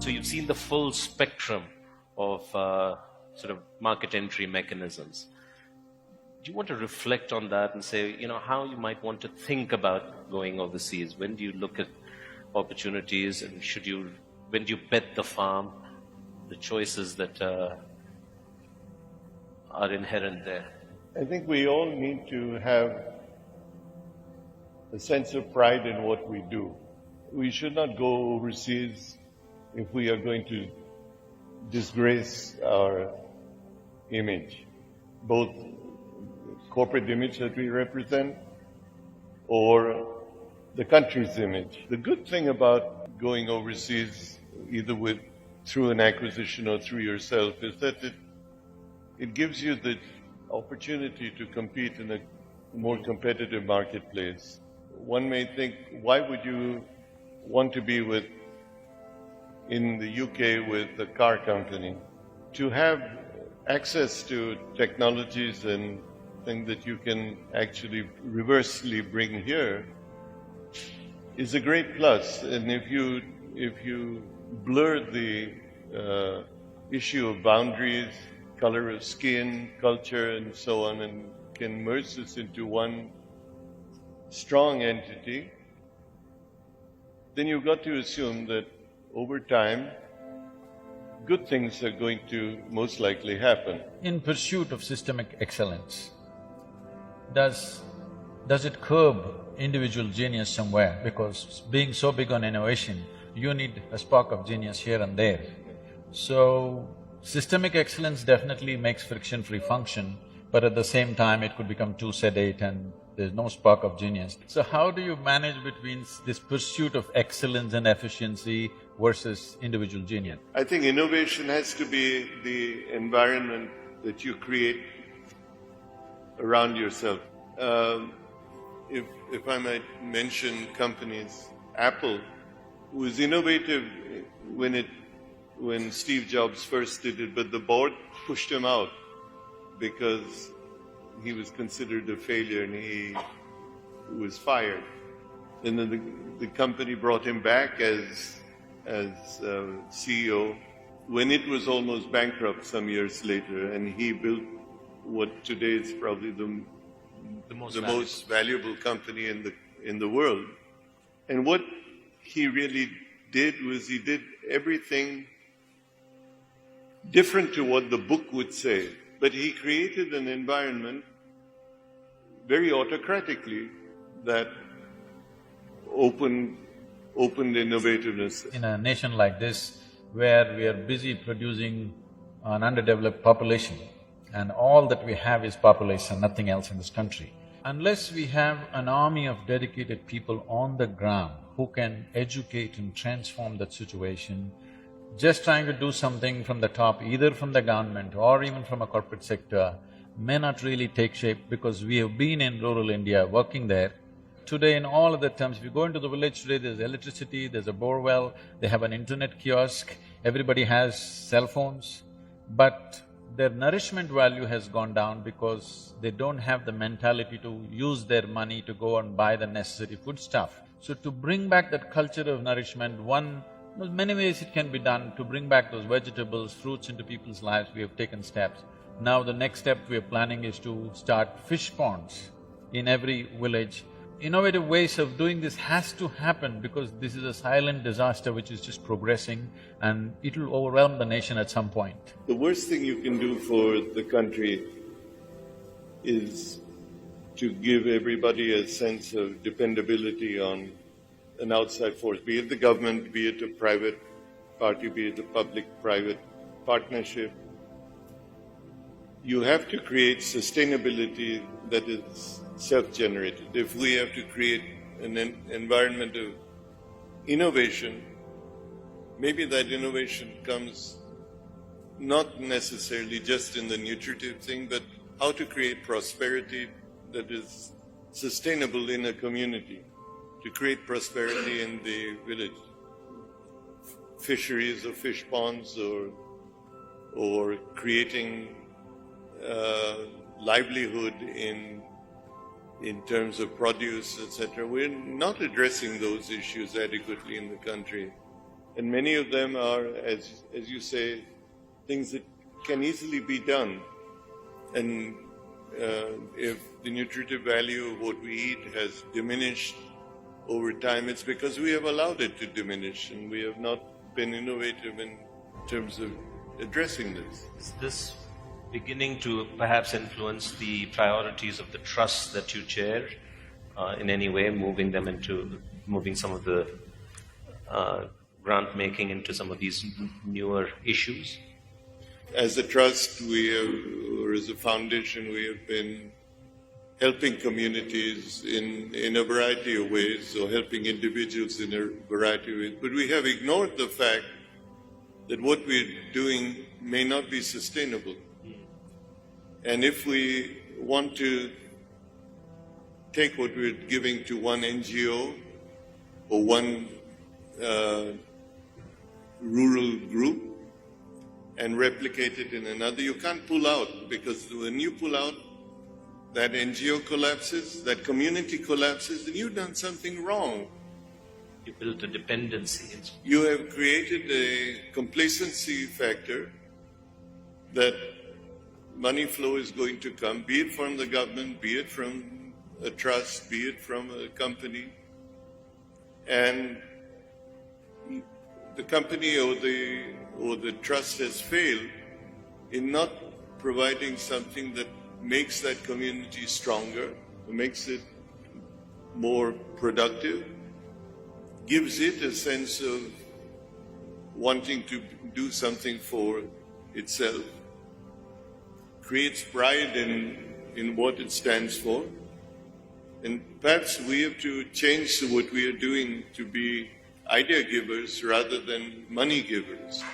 So you've seen the full spectrum of sort of market entry mechanisms. Do you want to reflect on that and say, how you might want to think about going overseas? When do you look at opportunities, and when do you bet the farm, the choices that are inherent there? I think we all need to have a sense of pride in what we do. We should not go overseas if we are going to disgrace our image, both corporate image that we represent or the country's image. The good thing about going overseas, either through an acquisition or through yourself, is that it gives you the opportunity to compete in a more competitive marketplace. One may think, why would you want to be in the UK with a car company? To have access to technologies and things that you can actually reversely bring here is a great plus. And if you blur the issue of boundaries, color of skin, culture, and so on, and can merge this into one strong entity, then you've got to assume that over time, good things are going to most likely happen. In pursuit of systemic excellence, does it curb individual genius somewhere? Because being so big on innovation, you need a spark of genius here and there. So, systemic excellence definitely makes friction-free function, but at the same time it could become too sedate and there's no spark of genius. So how do you manage between this pursuit of excellence and efficiency versus individual genius? I think innovation has to be the environment that you create around yourself. If I might mention companies, Apple was innovative when Steve Jobs first did it, but the board pushed him out because he was considered a failure and he was fired. And then the company brought him back as CEO when it was almost bankrupt some years later, and he built what today is probably the most valuable company in the world. And what he really did was he did everything different to what the book would say, but he created an environment very autocratically that opened innovativeness. In a nation like this, where we are busy producing an underdeveloped population, and all that we have is population, nothing else in this country. Unless we have an army of dedicated people on the ground who can educate and transform that situation, just trying to do something from the top, either from the government or even from a corporate sector, may not really take shape, because we have been in rural India working there. Today, in all other terms, if you go into the village today, there's electricity, there's a bore well, they have an internet kiosk, everybody has cell phones, but their nourishment value has gone down because they don't have the mentality to use their money to go and buy the necessary foodstuff. So to bring back that culture of nourishment, there's many ways it can be done. To bring back those vegetables, fruits into people's lives, we have taken steps. Now the next step we are planning is to start fish ponds in every village. Innovative ways of doing this has to happen, because this is a silent disaster which is just progressing and it'll overwhelm the nation at some point. The worst thing you can do for the country is to give everybody a sense of dependability on an outside force, be it the government, be it a private party, be it a public-private partnership. You have to create sustainability that is self-generated. If we have to create an environment of innovation, maybe that innovation comes not necessarily just in the nutritive thing, but how to create prosperity that is sustainable in a community, to create prosperity in the village. Fisheries or fish ponds or creating livelihood in terms of produce, etc. We're not addressing those issues adequately in the country. And many of them are, as you say, things that can easily be done. And if the nutritive value of what we eat has diminished over time, it's because we have allowed it to diminish and we have not been innovative in terms of addressing this. Is this beginning to perhaps influence the priorities of the trusts that you chair in any way, moving some of the grant making into some of these newer issues? As a trust, or as a foundation, we have been helping communities in a variety of ways, or helping individuals in a variety of ways. But we have ignored the fact that what we're doing may not be sustainable. And if we want to take what we're giving to one NGO or one rural group and replicate it in another, you can't pull out, because when you pull out, that NGO collapses, that community collapses, then you've done something wrong. You built a dependency. You have created a complacency factor that money flow is going to come, be it from the government, be it from a trust, be it from a company. And the company or the trust has failed in not providing something that makes that community stronger, makes it more productive, gives it a sense of wanting to do something for itself, creates pride in what it stands for. And perhaps we have to change what we are doing to be idea givers rather than money givers.